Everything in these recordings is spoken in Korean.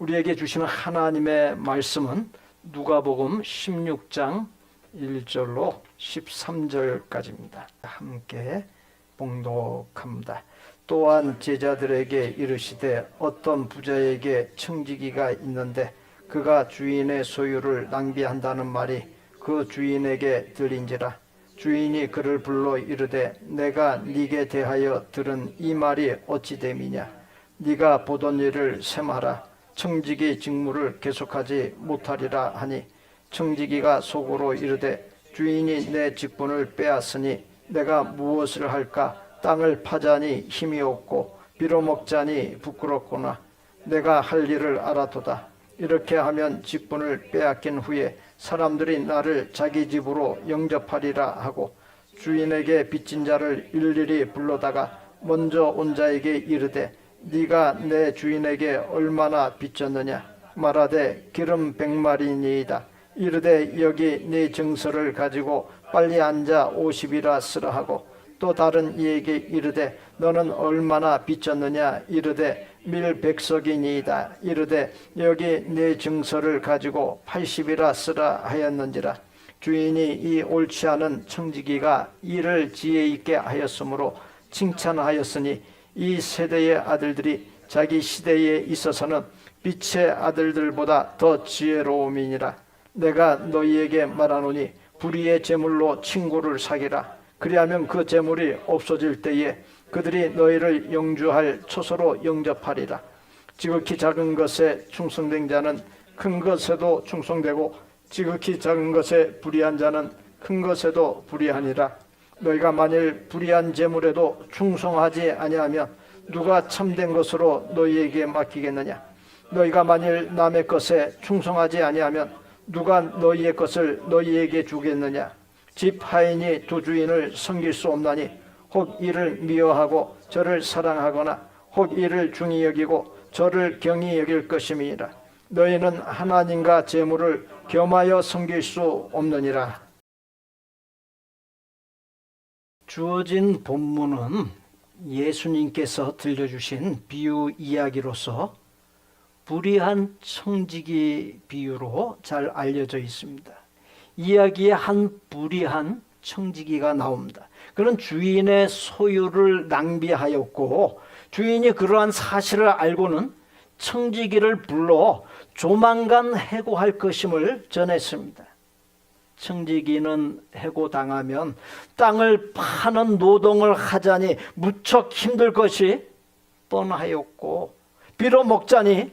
우리에게 주시는 하나님의 말씀은 누가복음 16장 1절로 13절까지입니다. 함께 봉독합니다. 또한 제자들에게 이르시되 어떤 부자에게 청지기가 있는데 그가 주인의 소유를 낭비한다는 말이 그 주인에게 들린지라. 주인이 그를 불러 이르되 내가 네게 대하여 들은 이 말이 어찌 됨이냐. 네가 보던 일을 셈하라. 청지기 직무를 계속하지 못하리라 하니 청지기가 속으로 이르되 주인이 내 직분을 빼앗으니 내가 무엇을 할까. 땅을 파자니 힘이 없고 빌어먹자니 부끄럽구나. 내가 할 일을 알아도다. 이렇게 하면 직분을 빼앗긴 후에 사람들이 나를 자기 집으로 영접하리라 하고 주인에게 빚진 자를 일일이 불러다가 먼저 온 자에게 이르되 네가 내 주인에게 얼마나 빚졌느냐. 말하되 기름 100마리니이다. 이르되 여기 네 증서를 가지고 빨리 앉아 50이라 쓰라 하고 또 다른 이에게 이르되 너는 얼마나 빚졌느냐. 이르되 밀 100석이니이다. 이르되 여기 네 증서를 가지고 80이라 쓰라 하였는지라. 주인이 이 옳지 않은 청지기가 이를 지혜 있게 하였으므로 칭찬하였으니 이 세대의 아들들이 자기 시대에 있어서는 빛의 아들들보다 더 지혜로움이니라. 내가 너희에게 말하노니 불의의 재물로 친구를 사귀라. 그리하면 그 재물이 없어질 때에 그들이 너희를 영주할 처소로 영접하리라. 지극히 작은 것에 충성된 자는 큰 것에도 충성되고 지극히 작은 것에 불의한 자는 큰 것에도 불의하니라. 너희가 만일 불의한 재물에도 충성하지 아니하면 누가 참된 것으로 너희에게 맡기겠느냐. 너희가 만일 남의 것에 충성하지 아니하면 누가 너희의 것을 너희에게 주겠느냐. 집 하인이 두 주인을 섬길 수 없나니 혹 이를 미워하고 저를 사랑하거나 혹 이를 중히 여기고 저를 경히 여길 것임이니라. 너희는 하나님과 재물을 겸하여 섬길 수 없느니라. 주어진 본문은 예수님께서 들려주신 비유 이야기로서 불의한 청지기 비유로 잘 알려져 있습니다. 이야기에 한 불의한 청지기가 나옵니다. 그는 주인의 소유를 낭비하였고 주인이 그러한 사실을 알고는 청지기를 불러 조만간 해고할 것임을 전했습니다. 청지기는 해고당하면 땅을 파는 노동을 하자니 무척 힘들 것이 뻔하였고 빌어먹자니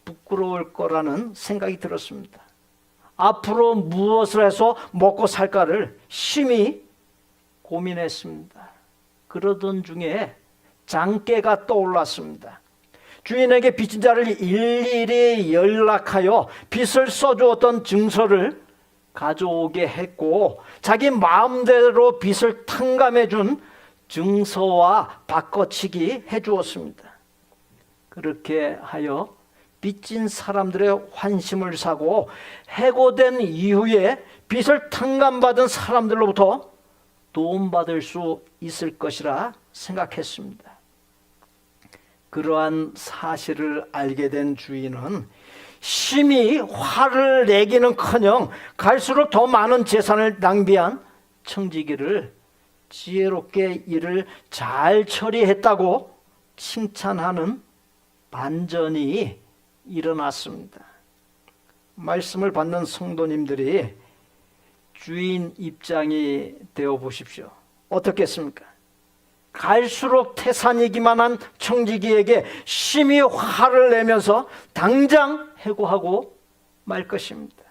부끄러울 거라는 생각이 들었습니다. 앞으로 무엇을 해서 먹고 살까를 심히 고민했습니다. 그러던 중에 장깨가 떠올랐습니다. 주인에게 빚진 자를 일일이 연락하여 빚을 써주었던 증서를 가져오게 했고 자기 마음대로 빚을 탕감해 준 증서와 바꿔치기 해주었습니다. 그렇게 하여 빚진 사람들의 환심을 사고 해고된 이후에 빚을 탕감받은 사람들로부터 도움받을 수 있을 것이라 생각했습니다. 그러한 사실을 알게 된 주인은 심히 화를 내기는커녕 갈수록 더 많은 재산을 낭비한 청지기를 지혜롭게 일을 잘 처리했다고 칭찬하는 반전이 일어났습니다. 말씀을 받는 성도님들이 주인 입장이 되어 보십시오. 어떻겠습니까? 갈수록 태산이기만 한 청지기에게 심히 화를 내면서 당장 해고하고 말 것입니다.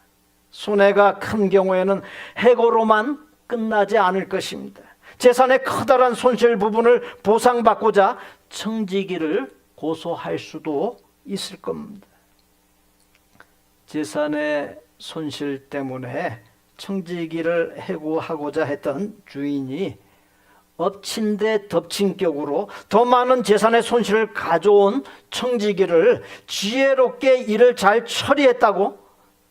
손해가 큰 경우에는 해고로만 끝나지 않을 것입니다. 재산의 커다란 손실 부분을 보상받고자 청지기를 고소할 수도 있을 겁니다. 재산의 손실 때문에 청지기를 해고하고자 했던 주인이 엎친 데 덮친 격으로 더 많은 재산의 손실을 가져온 청지기를 지혜롭게 일을 잘 처리했다고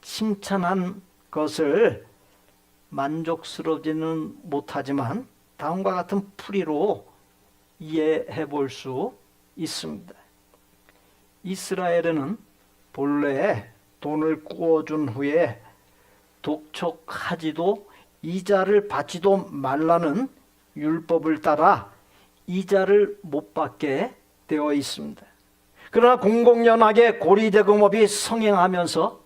칭찬한 것을 만족스러워지는 못하지만 다음과 같은 풀이로 이해해 볼 수 있습니다. 이스라엘에는 본래 돈을 구워준 후에 독촉하지도 이자를 받지도 말라는 율법을 따라 이자를 못 받게 되어 있습니다. 그러나 공공연하게 고리대금업이 성행하면서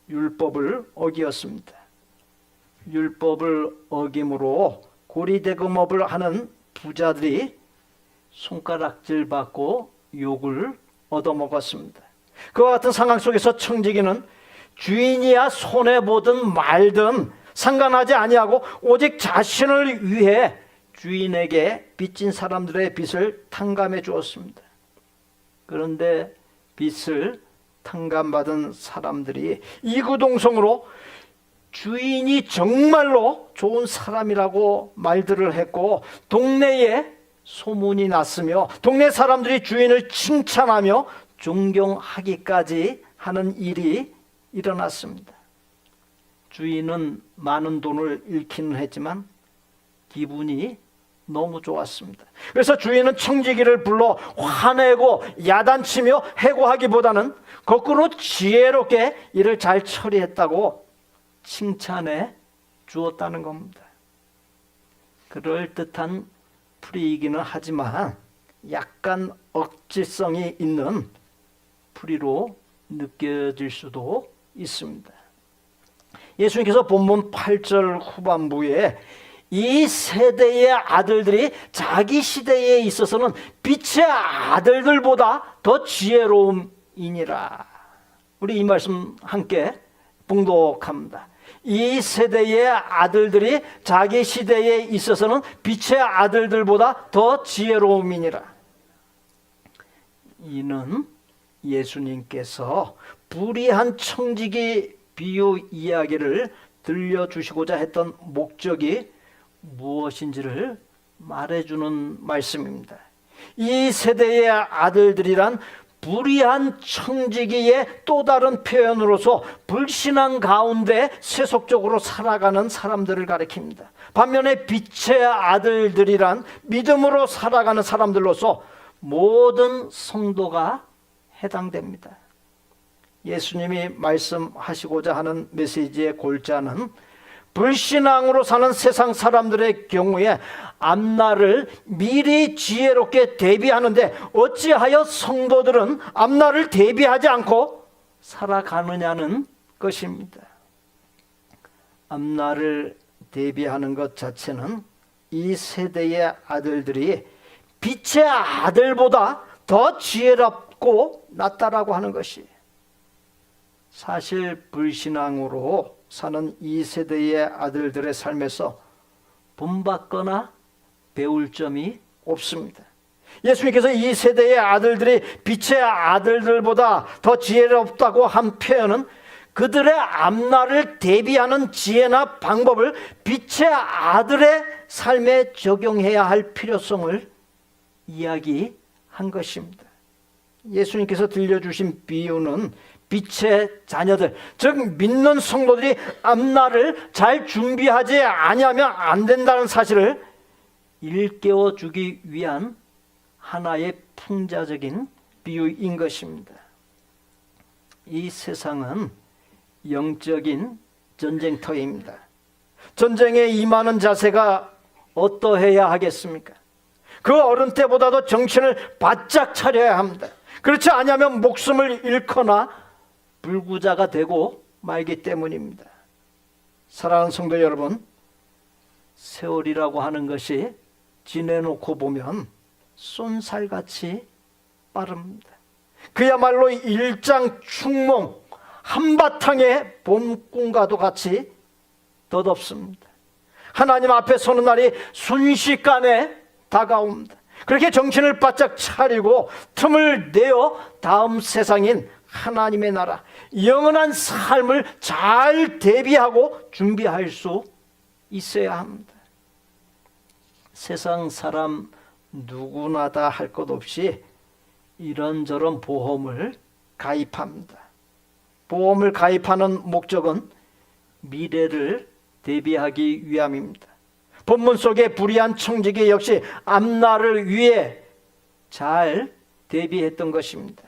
율법을 어기었습니다. 율법을 어김으로 고리대금업을 하는 부자들이 손가락질 받고 욕을 얻어먹었습니다. 그와 같은 상황 속에서 청지기는 주인이야 손해보든 말든 상관하지 아니하고 오직 자신을 위해 주인에게 빚진 사람들의 빚을 탕감해 주었습니다. 그런데 빚을 탕감받은 사람들이 이구동성으로 주인이 정말로 좋은 사람이라고 말들을 했고 동네에 소문이 났으며 동네 사람들이 주인을 칭찬하며 존경하기까지 하는 일이 일어났습니다. 주인은 많은 돈을 잃기는 했지만 기분이 너무 좋았습니다. 그래서 주인은 청지기를 불러 화내고 야단치며 해고하기보다는 거꾸로 지혜롭게 일을 잘 처리했다고 칭찬해 주었다는 겁니다. 그럴듯한 풀이이기는 하지만 약간 억지성이 있는 풀이로 느껴질 수도 있습니다. 예수님께서 본문 8절 후반부에 이 세대의 아들들이 자기 시대에 있어서는 빛의 아들들보다 더 지혜로움이니라. 우리 이 말씀 함께 봉독합니다. 이 세대의 아들들이 자기 시대에 있어서는 빛의 아들들보다 더 지혜로움이니라. 이는 예수님께서 불의한 청지기 비유 이야기를 들려주시고자 했던 목적이 무엇인지를 말해주는 말씀입니다. 이 세대의 아들들이란 불의한 청지기의 또 다른 표현으로서 불신앙 가운데 세속적으로 살아가는 사람들을 가리킵니다. 반면에 빛의 아들들이란 믿음으로 살아가는 사람들로서 모든 성도가 해당됩니다. 예수님이 말씀하시고자 하는 메시지의 골자는 불신앙으로 사는 세상 사람들의 경우에 앞날을 미리 지혜롭게 대비하는데 어찌하여 성도들은 앞날을 대비하지 않고 살아가느냐는 것입니다. 앞날을 대비하는 것 자체는 이 세대의 아들들이 빛의 아들보다 더 지혜롭고 낫다라고 하는 것이 사실 불신앙으로 사는 이 세대의 아들들의 삶에서 본받거나 배울 점이 없습니다. 예수님께서 이 세대의 아들들이 빛의 아들들보다 더 지혜롭다고 한 표현은 그들의 앞날을 대비하는 지혜나 방법을 빛의 아들의 삶에 적용해야 할 필요성을 이야기한 것입니다. 예수님께서 들려주신 비유는 빛의 자녀들, 즉 믿는 성도들이 앞날을 잘 준비하지 아니하면 안 된다는 사실을 일깨워 주기 위한 하나의 풍자적인 비유인 것입니다. 이 세상은 영적인 전쟁터입니다. 전쟁에 임하는 자세가 어떠해야 하겠습니까? 그 어른 때보다도 정신을 바짝 차려야 합니다. 그렇지 않으면 목숨을 잃거나 불구자가 되고 말기 때문입니다. 사랑하는 성도 여러분, 세월이라고 하는 것이 지내놓고 보면 쏜살같이 빠릅니다. 그야말로 일장춘몽, 한바탕의 봄꿈과도 같이 덧없습니다. 하나님 앞에 서는 날이 순식간에 다가옵니다. 그렇게 정신을 바짝 차리고 틈을 내어 다음 세상인 하나님의 나라, 영원한 삶을 잘 대비하고 준비할 수 있어야 합니다. 세상 사람 누구나 다 할 것 없이 이런저런 보험을 가입합니다. 보험을 가입하는 목적은 미래를 대비하기 위함입니다. 본문 속의 불의한 청지기 역시 앞날을 위해 잘 대비했던 것입니다.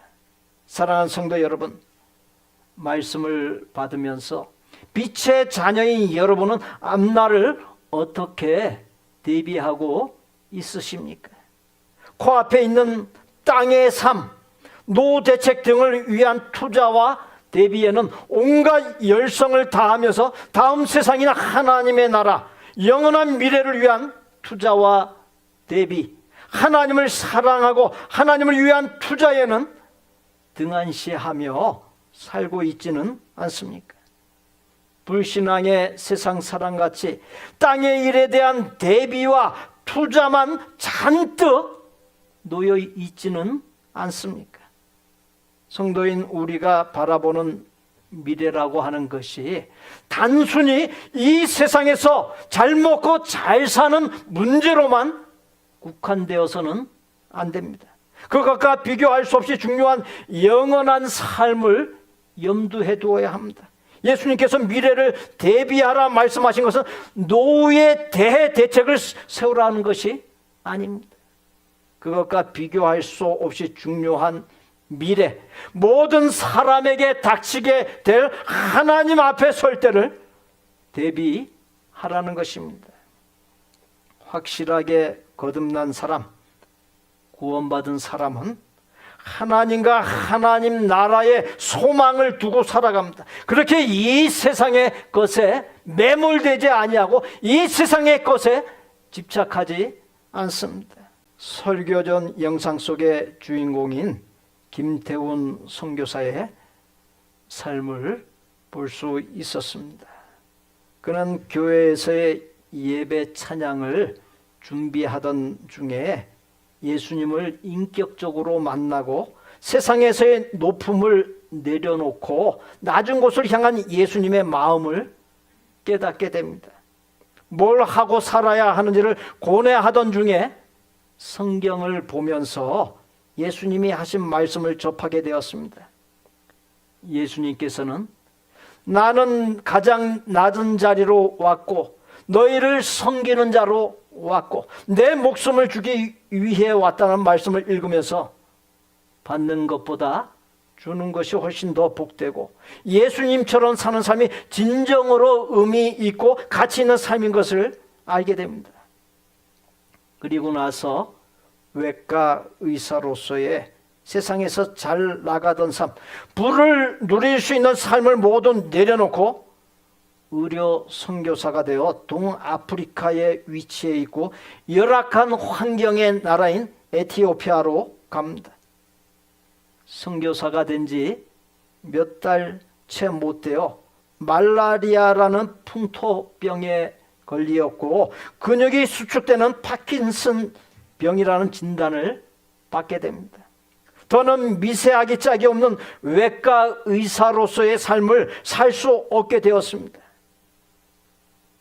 사랑하는 성도 여러분, 말씀을 받으면서 빛의 자녀인 여러분은 앞날을 어떻게 대비하고 있으십니까? 코앞에 있는 땅의 삶, 노후 대책 등을 위한 투자와 대비에는 온갖 열성을 다하면서 다음 세상이나 하나님의 나라, 영원한 미래를 위한 투자와 대비, 하나님을 사랑하고 하나님을 위한 투자에는 등한시하며 살고 있지는 않습니까? 불신앙의 세상 사람같이 땅의 일에 대한 대비와 투자만 잔뜩 놓여 있지는 않습니까? 성도인 우리가 바라보는 미래라고 하는 것이 단순히 이 세상에서 잘 먹고 잘 사는 문제로만 국한되어서는 안 됩니다. 그것과 비교할 수 없이 중요한 영원한 삶을 염두에 두어야 합니다. 예수님께서 미래를 대비하라 말씀하신 것은 노후에 대해 대책을 세우라는 것이 아닙니다. 그것과 비교할 수 없이 중요한 미래, 모든 사람에게 닥치게 될 하나님 앞에 설 때를 대비하라는 것입니다. 확실하게 거듭난 사람, 구원받은 사람은 하나님과 하나님 나라의 소망을 두고 살아갑니다. 그렇게 이 세상의 것에 매몰되지 아니하고 이 세상의 것에 집착하지 않습니다. 설교전 영상 속의 주인공인 김태훈 선교사의 삶을 볼 수 있었습니다. 그는 교회에서의 예배 찬양을 준비하던 중에 예수님을 인격적으로 만나고 세상에서의 높음을 내려놓고 낮은 곳을 향한 예수님의 마음을 깨닫게 됩니다. 뭘 하고 살아야 하는지를 고뇌하던 중에 성경을 보면서 예수님이 하신 말씀을 접하게 되었습니다. 예수님께서는 나는 가장 낮은 자리로 왔고 너희를 섬기는 자로 왔고 내 목숨을 주기 위해 왔다는 말씀을 읽으면서 받는 것보다 주는 것이 훨씬 더 복되고 예수님처럼 사는 삶이 진정으로 의미 있고 가치 있는 삶인 것을 알게 됩니다. 그리고 나서 외과 의사로서의 세상에서 잘 나가던 삶, 부를 누릴 수 있는 삶을 모두 내려놓고 의료 선교사가 되어 동아프리카에 위치해 있고 열악한 환경의 나라인 에티오피아로 갑니다. 선교사가 된 지 몇 달 채 못 되어 말라리아라는 풍토병에 걸리었고 근육이 수축되는 파킨슨 병이라는 진단을 받게 됩니다. 더는 미세하기 짝이 없는 외과 의사로서의 삶을 살 수 없게 되었습니다.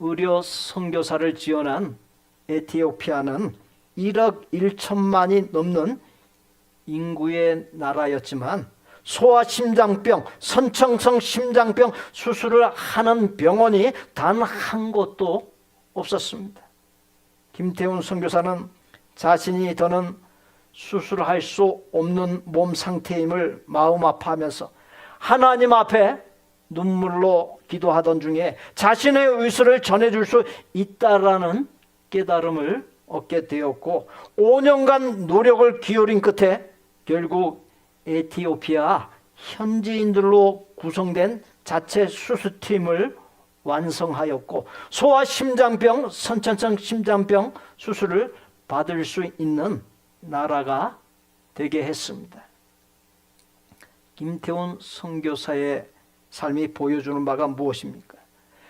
의료 선교사를 지원한 에티오피아는 1억 1천만이 넘는 인구의 나라였지만 소아심장병, 선천성 심장병 수술을 하는 병원이 단 한 곳도 없었습니다. 김태훈 선교사는 자신이 더는 수술할 수 없는 몸 상태임을 마음 아파하면서 하나님 앞에 눈물로 기도하던 중에 자신의 의술을 전해줄 수 있다라는 깨달음을 얻게 되었고 5년간 노력을 기울인 끝에 결국 에티오피아 현지인들로 구성된 자체 수술팀을 완성하였고 소아심장병, 선천성 심장병 수술을 받을 수 있는 나라가 되게 했습니다. 김태훈 선교사의 삶이 보여주는 바가 무엇입니까?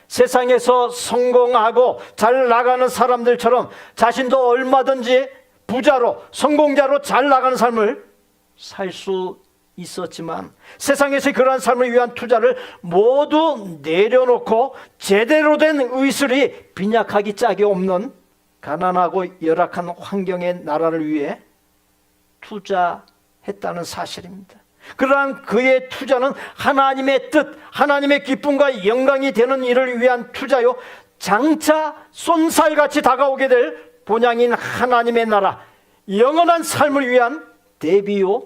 세상에서 성공하고 잘 나가는 사람들처럼 자신도 얼마든지 부자로 성공자로 잘 나가는 삶을 살 수 있었지만 세상에서 그러한 삶을 위한 투자를 모두 내려놓고 제대로 된 의술이 빈약하기 짝이 없는 가난하고 열악한 환경의 나라를 위해 투자했다는 사실입니다. 그러한 그의 투자는 하나님의 뜻, 하나님의 기쁨과 영광이 되는 일을 위한 투자요 장차 쏜살같이 다가오게 될 본향인 하나님의 나라, 영원한 삶을 위한 대비요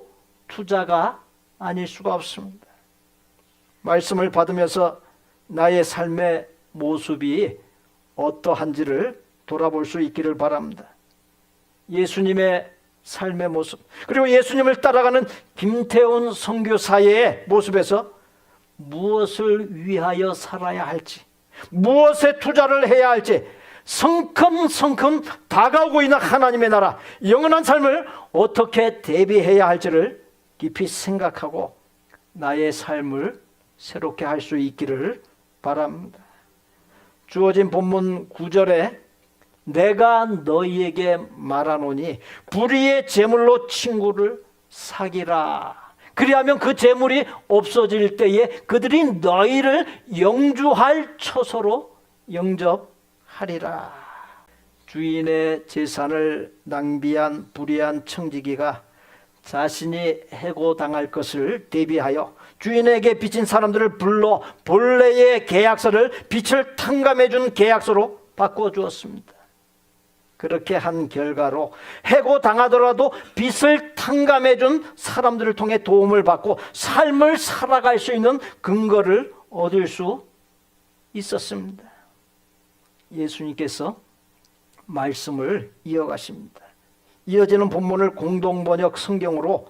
투자가 아닐 수가 없습니다. 말씀을 받으면서 나의 삶의 모습이 어떠한지를 돌아볼 수 있기를 바랍니다. 예수님의 삶의 모습, 그리고 예수님을 따라가는 김태훈 선교사의 모습에서 무엇을 위하여 살아야 할지, 무엇에 투자를 해야 할지, 성큼성큼 다가오고 있는 하나님의 나라, 영원한 삶을 어떻게 대비해야 할지를 깊이 생각하고 나의 삶을 새롭게 할 수 있기를 바랍니다. 주어진 본문 9절에 내가 너희에게 말하노니 불의의 제물로 친구를 사귀라. 그리하면 그 제물이 없어질 때에 그들이 너희를 영주할 처소로 영접하리라. 주인의 재산을 낭비한 불의한 청지기가 자신이 해고당할 것을 대비하여 주인에게 빚진 사람들을 불러 본래의 계약서를 빚을 탕감해 준 계약서로 바꿔주었습니다. 그렇게 한 결과로 해고당하더라도 빚을 탕감해 준 사람들을 통해 도움을 받고 삶을 살아갈 수 있는 근거를 얻을 수 있었습니다. 예수님께서 말씀을 이어가십니다. 이어지는 본문을 공동번역 성경으로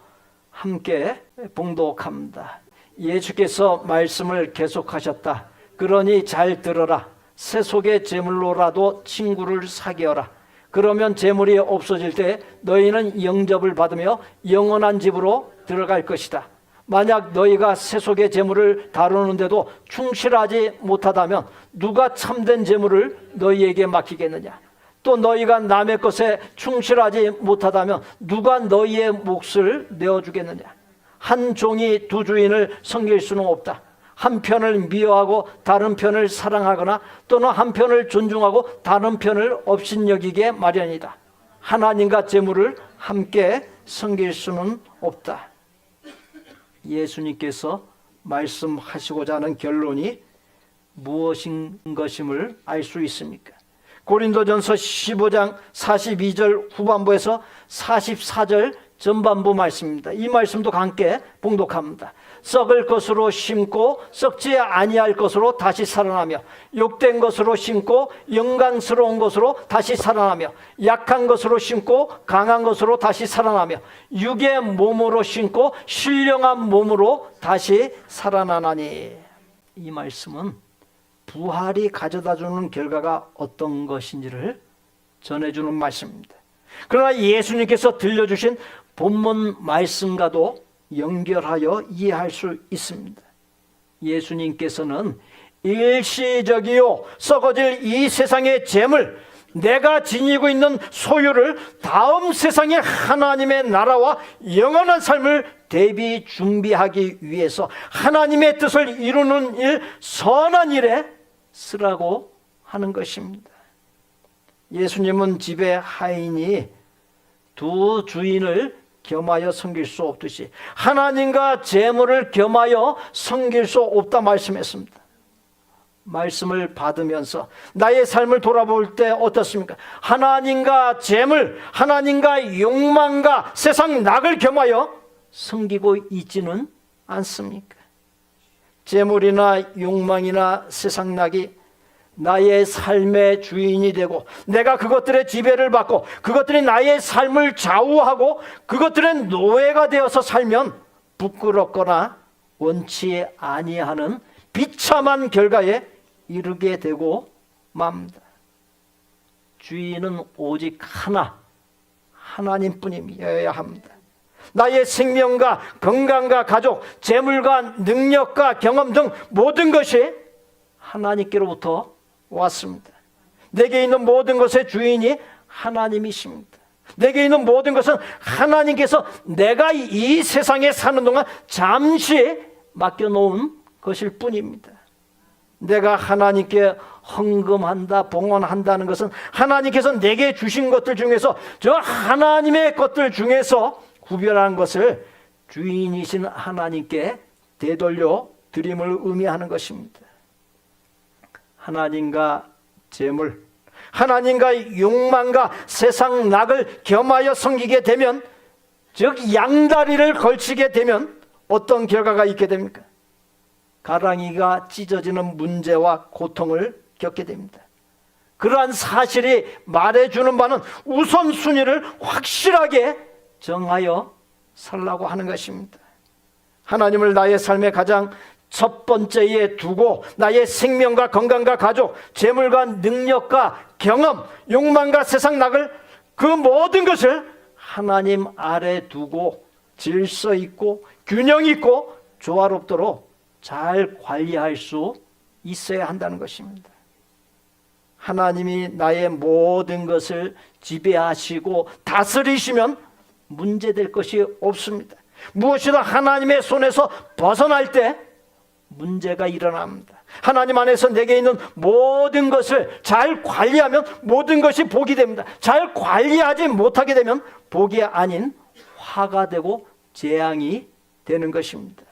함께 봉독합니다. 예수께서 말씀을 계속하셨다. 그러니 잘 들어라. 세속의 제물로라도 친구를 사귀어라. 그러면 재물이 없어질 때 너희는 영접을 받으며 영원한 집으로 들어갈 것이다. 만약 너희가 세속의 재물을 다루는데도 충실하지 못하다면 누가 참된 재물을 너희에게 맡기겠느냐? 또 너희가 남의 것에 충실하지 못하다면 누가 너희의 몫을 내어주겠느냐? 한 종이 두 주인을 섬길 수는 없다. 한 편을 미워하고 다른 편을 사랑하거나 또는 한 편을 존중하고 다른 편을 업신여기게 마련이다. 하나님과 재물을 함께 섬길 수는 없다. 예수님께서 말씀하시고자 하는 결론이 무엇인 것임을 알 수 있습니까? 고린도전서 15장 42절 후반부에서 44절 전반부 말씀입니다. 이 말씀도 함께 봉독합니다. 썩을 것으로 심고 썩지 아니할 것으로 다시 살아나며 욕된 것으로 심고 영광스러운 것으로 다시 살아나며 약한 것으로 심고 강한 것으로 다시 살아나며 육의 몸으로 심고 신령한 몸으로 다시 살아나나니. 이 말씀은 부활이 가져다주는 결과가 어떤 것인지를 전해주는 말씀입니다. 그러나 예수님께서 들려주신 본문 말씀과도 연결하여 이해할 수 있습니다. 예수님께서는 일시적이요 썩어질 이 세상의 재물, 내가 지니고 있는 소유를 다음 세상의 하나님의 나라와 영원한 삶을 대비 준비하기 위해서 하나님의 뜻을 이루는 일, 선한 일에 쓰라고 하는 것입니다. 예수님은 집의 하인이 두 주인을 겸하여 섬길 수 없듯이 하나님과 재물을 겸하여 섬길 수 없다 말씀했습니다. 말씀을 받으면서 나의 삶을 돌아볼 때 어떻습니까? 하나님과 재물, 하나님과 욕망과 세상 낙을 겸하여 섬기고 있지는 않습니까? 재물이나 욕망이나 세상 낙이 나의 삶의 주인이 되고 내가 그것들의 지배를 받고 그것들이 나의 삶을 좌우하고 그것들의 노예가 되어서 살면 부끄럽거나 원치 아니하는 비참한 결과에 이르게 되고 맙니다. 주인은 오직 하나, 하나님뿐이어야 합니다. 나의 생명과 건강과 가족, 재물과 능력과 경험 등 모든 것이 하나님께로부터 왔습니다. 내게 있는 모든 것의 주인이 하나님이십니다. 내게 있는 모든 것은 하나님께서 내가 이 세상에 사는 동안 잠시 맡겨놓은 것일 뿐입니다. 내가 하나님께 헌금한다, 봉헌한다는 것은 하나님께서 내게 주신 것들 중에서 저 하나님의 것들 중에서 구별한 것을 주인이신 하나님께 되돌려 드림을 의미하는 것입니다. 하나님과 재물, 하나님과 욕망과 세상 낙을 겸하여 섬기게 되면, 즉 양다리를 걸치게 되면 어떤 결과가 있게 됩니까? 가랑이가 찢어지는 문제와 고통을 겪게 됩니다. 그러한 사실이 말해주는 바는 우선순위를 확실하게 정하여 살라고 하는 것입니다. 하나님을 나의 삶의 가장 첫 번째에 두고 나의 생명과 건강과 가족, 재물과 능력과 경험, 욕망과 세상 낙을 그 모든 것을 하나님 아래 두고 질서 있고 균형 있고 조화롭도록 잘 관리할 수 있어야 한다는 것입니다. 하나님이 나의 모든 것을 지배하시고 다스리시면 문제될 것이 없습니다. 무엇이든 하나님의 손에서 벗어날 때 문제가 일어납니다. 하나님 안에서 내게 있는 모든 것을 잘 관리하면 모든 것이 복이 됩니다. 잘 관리하지 못하게 되면 복이 아닌 화가 되고 재앙이 되는 것입니다.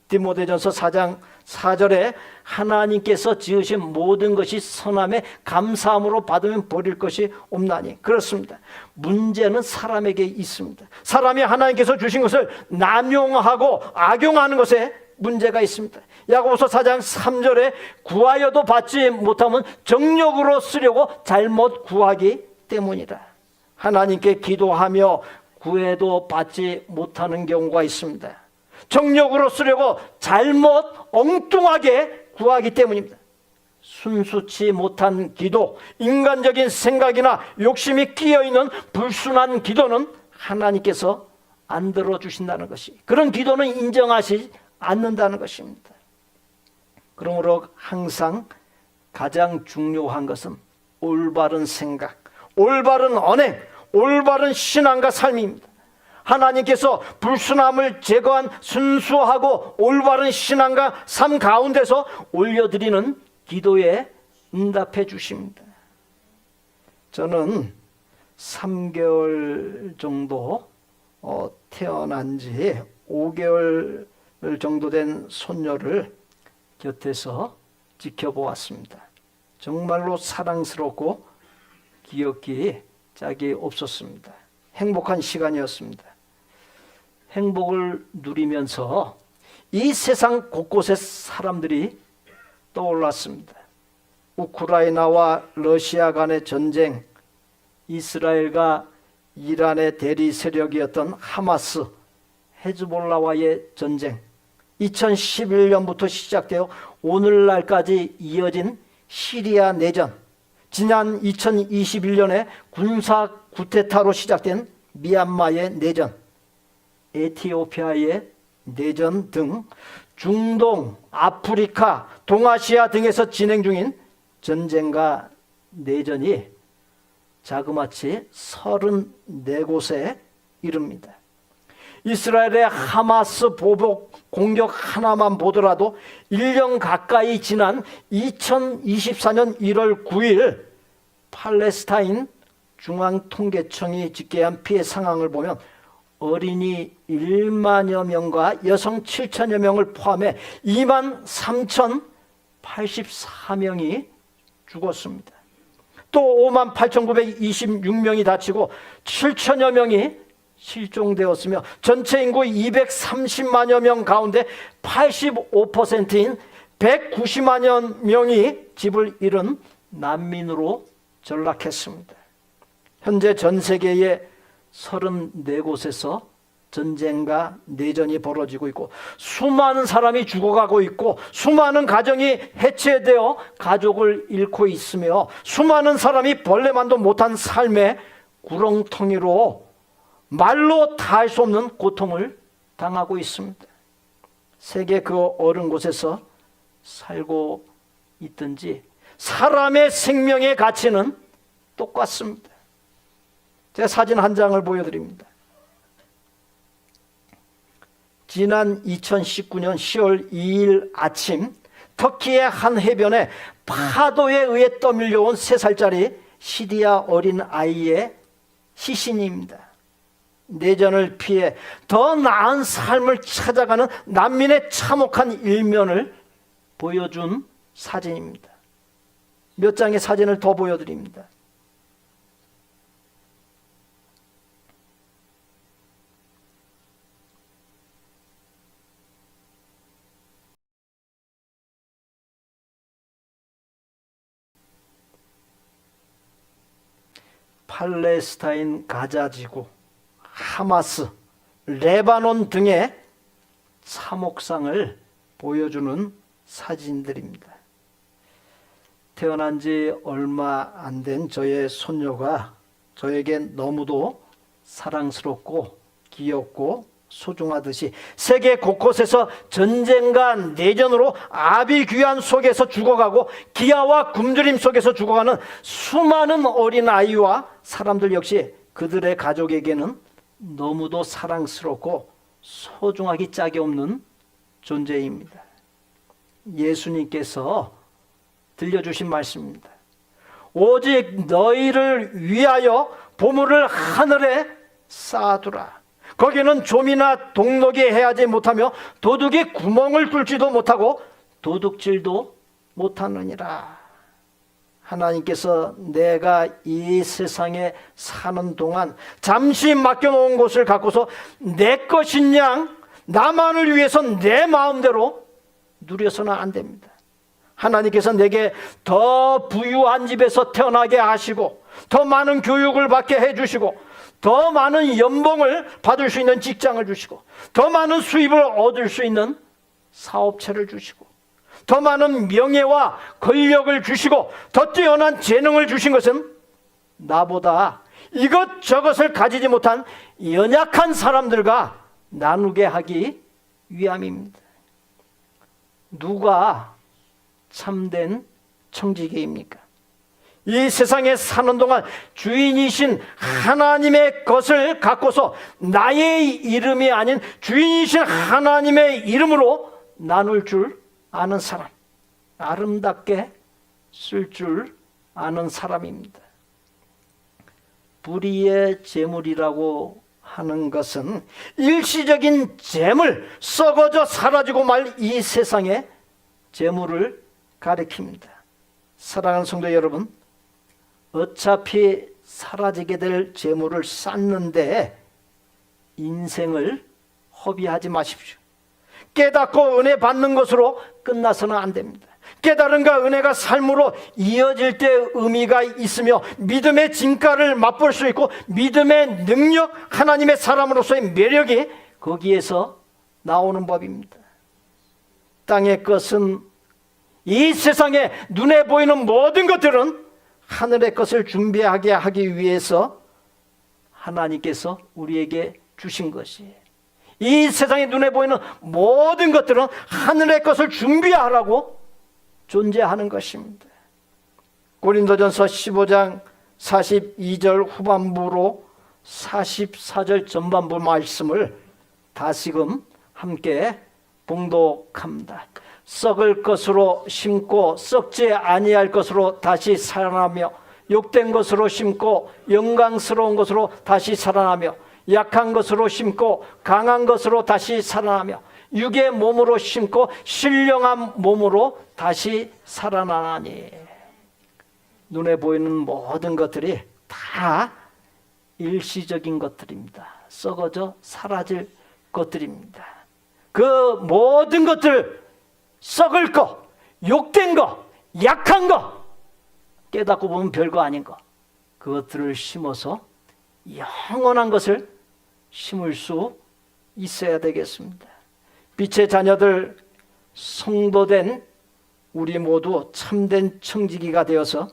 디모데전서 4장 4절에 하나님께서 지으신 모든 것이 선함에 감사함으로 받으면 버릴 것이 없나니. 그렇습니다. 문제는 사람에게 있습니다. 사람이 하나님께서 주신 것을 남용하고 악용하는 것에 문제가 있습니다. 야고보서 4장 3절에 구하여도 받지 못하면 정욕으로 쓰려고 잘못 구하기 때문이다. 하나님께 기도하며 구해도 받지 못하는 경우가 있습니다. 정욕으로 쓰려고 잘못 엉뚱하게 구하기 때문입니다. 순수치 못한 기도, 인간적인 생각이나 욕심이 끼어있는 불순한 기도는 하나님께서 안 들어주신다는 것이, 그런 기도는 인정하시지 않는다는 것입니다. 그러므로 항상 가장 중요한 것은 올바른 생각, 올바른 언행, 올바른 신앙과 삶입니다. 하나님께서 불순함을 제거한 순수하고 올바른 신앙과 삶 가운데서 올려드리는 기도에 응답해 주십니다. 저는 3개월 정도 태어난 지 5개월 정도 된 손녀를 곁에서 지켜보았습니다. 정말로 사랑스럽고 기억이 짝이 없었습니다. 행복한 시간이었습니다. 행복을 누리면서 이 세상 곳곳에 사람들이 떠올랐습니다. 우크라이나와 러시아 간의 전쟁, 이스라엘과 이란의 대리 세력이었던 하마스, 헤즈볼라와의 전쟁, 2011년부터 시작되어 오늘날까지 이어진 시리아 내전, 지난 2021년에 군사 쿠데타로 시작된 미얀마의 내전, 에티오피아의 내전 등 중동, 아프리카, 동아시아 등에서 진행 중인 전쟁과 내전이 자그마치 34곳에 이릅니다. 이스라엘의 하마스 보복 공격 하나만 보더라도 1년 가까이 지난 2024년 1월 9일 팔레스타인 중앙통계청이 집계한 피해 상황을 보면 어린이 1만여 명과 여성 7천여 명을 포함해 2만 3,084명이 죽었습니다. 또 5만 8,926명이 다치고 7천여 명이 실종되었으며 전체 인구 230만여 명 가운데 85%인 190만여 명이 집을 잃은 난민으로 전락했습니다. 현재 전 세계의 34곳에서 전쟁과 내전이 벌어지고 있고 수많은 사람이 죽어가고 있고 수많은 가정이 해체되어 가족을 잃고 있으며 수많은 사람이 벌레만도 못한 삶의 구렁텅이로 말로 다 할 수 없는 고통을 당하고 있습니다. 세계 그 어른 곳에서 살고 있든지 사람의 생명의 가치는 똑같습니다. 제가 사진 한 장을 보여드립니다. 지난 2019년 10월 2일 아침 터키의 한 해변에 파도에 의해 떠밀려온 3살짜리 시리아 어린 아이의 시신입니다. 내전을 피해 더 나은 삶을 찾아가는 난민의 참혹한 일면을 보여준 사진입니다. 몇 장의 사진을 더 보여드립니다. 팔레스타인 가자지구, 하마스, 레바논 등의 참혹상을 보여주는 사진들입니다. 태어난 지 얼마 안 된 저의 손녀가 저에게 너무도 사랑스럽고 귀엽고 소중하듯이 세계 곳곳에서 전쟁과 내전으로 아비규환 속에서 죽어가고 기아와 굶주림 속에서 죽어가는 수많은 어린아이와 사람들 역시 그들의 가족에게는 너무도 사랑스럽고 소중하기 짝이 없는 존재입니다. 예수님께서 들려주신 말씀입니다. 오직 너희를 위하여 보물을 하늘에 쌓아두라. 거기는 좀이나 동록이 해하지 못하며 도둑이 구멍을 뚫지도 못하고 도둑질도 못하느니라. 하나님께서 내가 이 세상에 사는 동안 잠시 맡겨놓은 곳을 갖고서 내 것인 양 나만을 위해서 내 마음대로 누려서는 안 됩니다. 하나님께서 내게 더 부유한 집에서 태어나게 하시고 더 많은 교육을 받게 해주시고 더 많은 연봉을 받을 수 있는 직장을 주시고 더 많은 수입을 얻을 수 있는 사업체를 주시고 더 많은 명예와 권력을 주시고 더 뛰어난 재능을 주신 것은 나보다 이것저것을 가지지 못한 연약한 사람들과 나누게 하기 위함입니다. 누가 참된 청지기입니까? 이 세상에 사는 동안 주인이신 하나님의 것을 갖고서 나의 이름이 아닌 주인이신 하나님의 이름으로 나눌 줄 아는 사람, 아름답게 쓸 줄 아는 사람입니다. 불의의 재물이라고 하는 것은 일시적인 재물, 썩어져 사라지고 말 이 세상의 재물을 가리킵니다. 사랑하는 성도 여러분, 어차피 사라지게 될 재물을 쌓는데 인생을 허비하지 마십시오. 깨닫고 은혜 받는 것으로 끝나서는 안 됩니다. 깨달음과 은혜가 삶으로 이어질 때 의미가 있으며 믿음의 진가를 맛볼 수 있고 믿음의 능력, 하나님의 사람으로서의 매력이 거기에서 나오는 법입니다. 땅의 것은 이 세상에 눈에 보이는 모든 것들은 하늘의 것을 준비하게 하기 위해서 하나님께서 우리에게 주신 것이에요. 이 세상에 눈에 보이는 모든 것들은 하늘의 것을 준비하라고 존재하는 것입니다. 고린도전서 15장 42절 후반부로 44절 전반부 말씀을 다시금 함께 봉독합니다. 썩을 것으로 심고 썩지 아니할 것으로 다시 살아나며 욕된 것으로 심고 영광스러운 것으로 다시 살아나며 약한 것으로 심고 강한 것으로 다시 살아나며 육의 몸으로 심고 신령한 몸으로 다시 살아나니. 눈에 보이는 모든 것들이 다 일시적인 것들입니다. 썩어져 사라질 것들입니다. 그 모든 것들, 썩을 거, 욕된 거, 약한 거, 깨닫고 보면 별거 아닌 거, 그것들을 심어서 영원한 것을 심을 수 있어야 되겠습니다. 빛의 자녀들, 성도된 우리 모두 참된 청지기가 되어서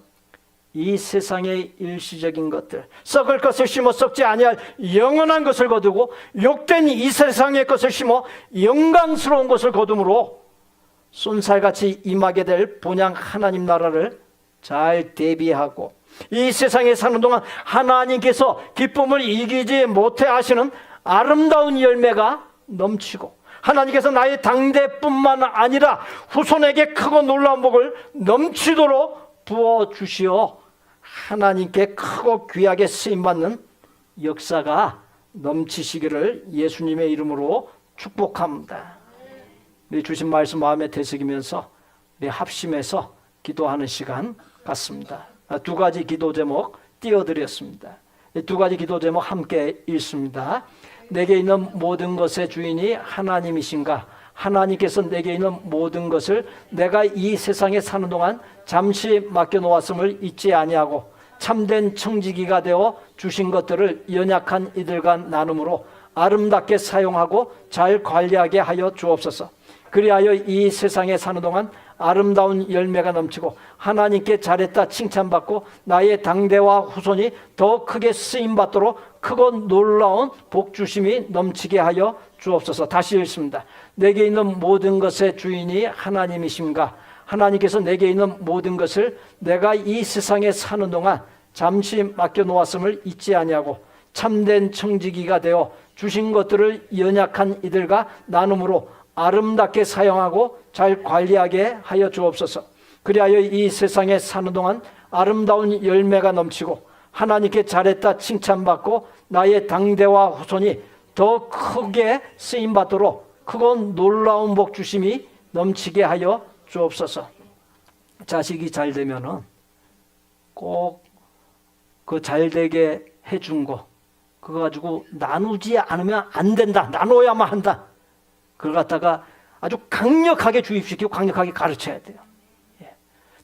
이 세상의 일시적인 것들, 썩을 것을 심어 썩지 아니할 영원한 것을 거두고 욕된 이 세상의 것을 심어 영광스러운 것을 거둠으로 쏜살같이 임하게 될 본향 하나님 나라를 잘 대비하고 이 세상에 사는 동안 하나님께서 기쁨을 이기지 못해 하시는 아름다운 열매가 넘치고 하나님께서 나의 당대뿐만 아니라 후손에게 크고 놀라운 복을 넘치도록 부어주시어 하나님께 크고 귀하게 쓰임받는 역사가 넘치시기를 예수님의 이름으로 축복합니다. 우리 주신 말씀 마음에 되새기면서 우리 합심해서 기도하는 시간 갖습니다. 두 가지 기도 제목 띄워드렸습니다. 이 두 가지 기도 제목 함께 읽습니다. 내게 있는 모든 것의 주인이 하나님이신가? 하나님께서 내게 있는 모든 것을 내가 이 세상에 사는 동안 잠시 맡겨놓았음을 잊지 아니하고 참된 청지기가 되어 주신 것들을 연약한 이들과 나눔으로 아름답게 사용하고 잘 관리하게 하여 주옵소서. 그리하여 이 세상에 사는 동안 아름다운 열매가 넘치고 하나님께 잘했다 칭찬받고 나의 당대와 후손이 더 크게 쓰임받도록 크고 놀라운 복주심이 넘치게 하여 주옵소서. 다시 읽습니다. 내게 있는 모든 것의 주인이 하나님이신가? 하나님께서 내게 있는 모든 것을 내가 이 세상에 사는 동안 잠시 맡겨놓았음을 잊지 아니하고 참된 청지기가 되어 주신 것들을 연약한 이들과 나눔으로 아름답게 사용하고 잘 관리하게 하여 주옵소서. 그리하여 이 세상에 사는 동안 아름다운 열매가 넘치고 하나님께 잘했다 칭찬받고 나의 당대와 후손이 더 크게 쓰임받도록 크고 놀라운 복 주심이 넘치게 하여 주옵소서. 자식이 잘 되면은 꼭 그 잘되게 해준 거 그거 가지고 나누지 않으면 안 된다. 나눠야만 한다. 그걸 갖다가 아주 강력하게 주입시키고 강력하게 가르쳐야 돼요.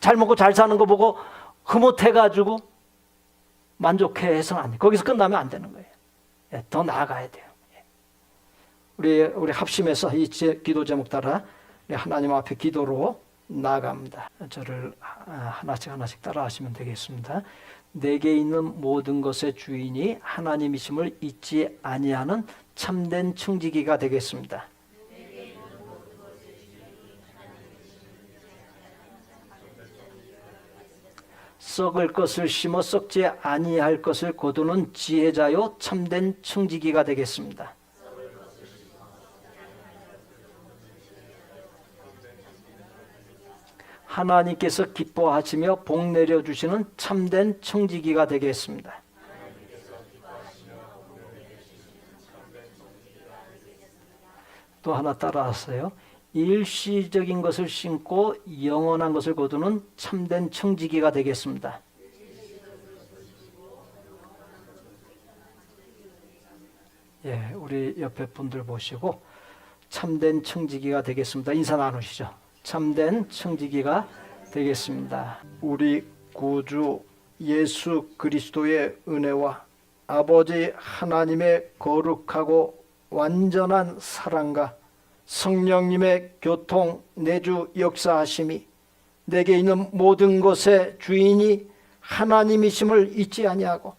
잘 먹고 잘 사는 거 보고 흐뭇해가지고 만족해서는 안 돼요. 거기서 끝나면 안 되는 거예요. 더 나아가야 돼요. 우리 합심해서 이 기도 제목 따라 하나님 앞에 기도로 나아갑니다. 저를 하나씩 따라 하시면 되겠습니다. 내게 있는 모든 것의 주인이 하나님이심을 잊지 아니하는 참된 청지기가 되겠습니다. 썩을 것을 심어 썩지 아니할 것을 거두는 지혜자요 참된 청지기가 되겠습니다. 하나님께서 기뻐하시며 복 내려주시는 참된 청지기가 되겠습니다. 또 하나 따라하세요. 일시적인 것을 심고 영원한 것을 거두는 참된 청지기가 되겠습니다. 우리 옆에 분들 보시고 참된 청지기가 되겠습니다. 인사 나누시죠. 참된 청지기가 되겠습니다. 우리 구주 예수 그리스도의 은혜와 아버지 하나님의 거룩하고 완전한 사랑과 성령님의 교통 내주 역사하심이 내게 있는 모든 것의 주인이 하나님이심을 잊지 아니하고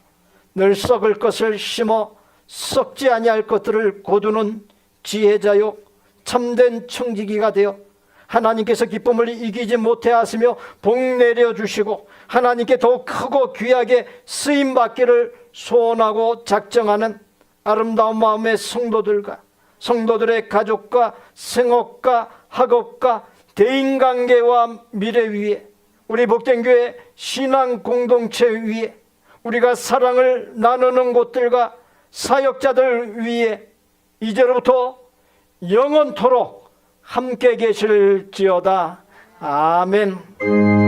늘 썩을 것을 심어 썩지 아니할 것들을 거두는 지혜자요 참된 청지기가 되어 하나님께서 기쁨을 이기지 못해 하시며 복 내려주시고 하나님께 더욱 크고 귀하게 쓰임받기를 소원하고 작정하는 아름다운 마음의 성도들과 성도들의 가족과 생업과 학업과 대인관계와 미래 위에 우리 복된교회 신앙 공동체 위에 우리가 사랑을 나누는 곳들과 사역자들 위에 이제로부터 영원토록 함께 계실지어다. 아멘.